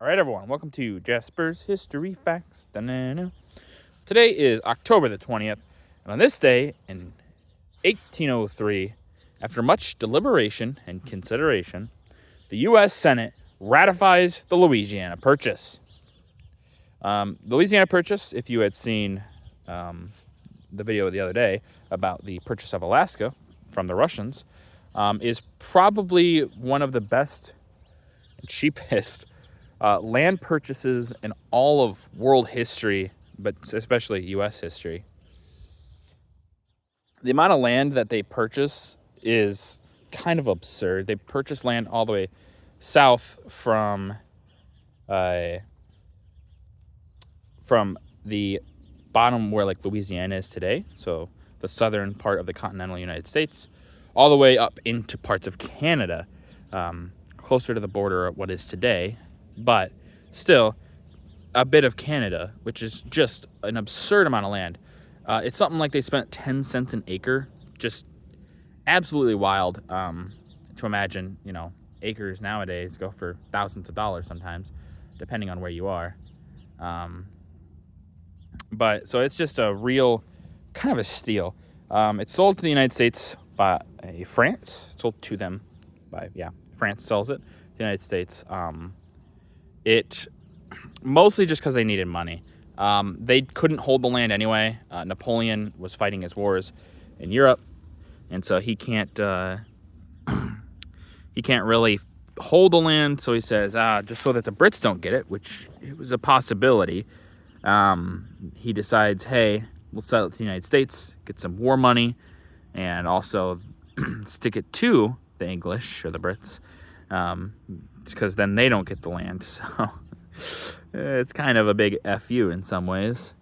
All right, everyone, welcome to Jasper's History Facts. Da-na-na. Today is October the 20th, and on this day in 1803, after much deliberation and consideration, the U.S. Senate ratifies the Louisiana Purchase. The Louisiana Purchase, if you had seen the video the other day about the purchase of Alaska from the Russians, is probably one of the best and cheapest land purchases in all of world history, but especially U.S. history. The amount of land that they purchase is kind of absurd. They purchase land all the way south from the bottom where like Louisiana is today, so the southern part of the continental United States, all the way up into parts of Canada, closer to the border of what is today, but still a bit of Canada, which is just an absurd amount of land. It's something like they spent 10 cents an acre. Just absolutely wild to imagine. Acres nowadays go for thousands of dollars sometimes, depending on where you are. But so it's just a real kind of a steal. It's sold to the United States by France. It's sold to them by, France sells it to the United States. It mostly just because they needed money. They couldn't hold the land anyway. Napoleon was fighting his wars in Europe, and so he can't really hold the land. So he says, just so that the Brits don't get it, which it was a possibility. He decides, hey, we'll sell it to the United States, get some war money, and also stick it to the English or the Brits, because then they don't get the land. So it's kind of a big FU in some ways.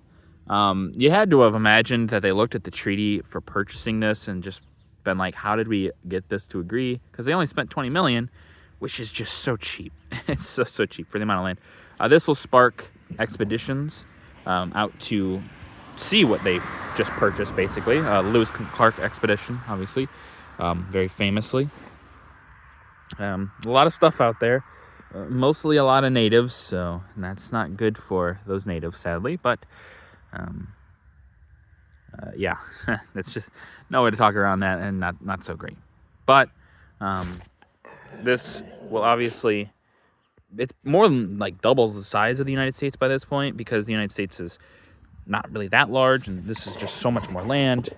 You had to have imagined that they looked at the treaty for purchasing this and just been like, how did we get this to agree? Because they only spent $20 million, which is just so cheap. It's so cheap for the amount of land. This will spark expeditions out to see what they just purchased, basically. Lewis Clark expedition, obviously, very famously. A lot of stuff out there. Mostly a lot of natives, so that's not good for those natives, sadly. But, that's just no way to talk around that, and not so great. But this will obviously, it's more than like double the size of the United States by this point, because the United States is not really that large, and this is just so much more land,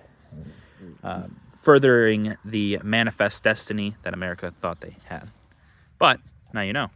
furthering the manifest destiny that America thought they had. But now you know.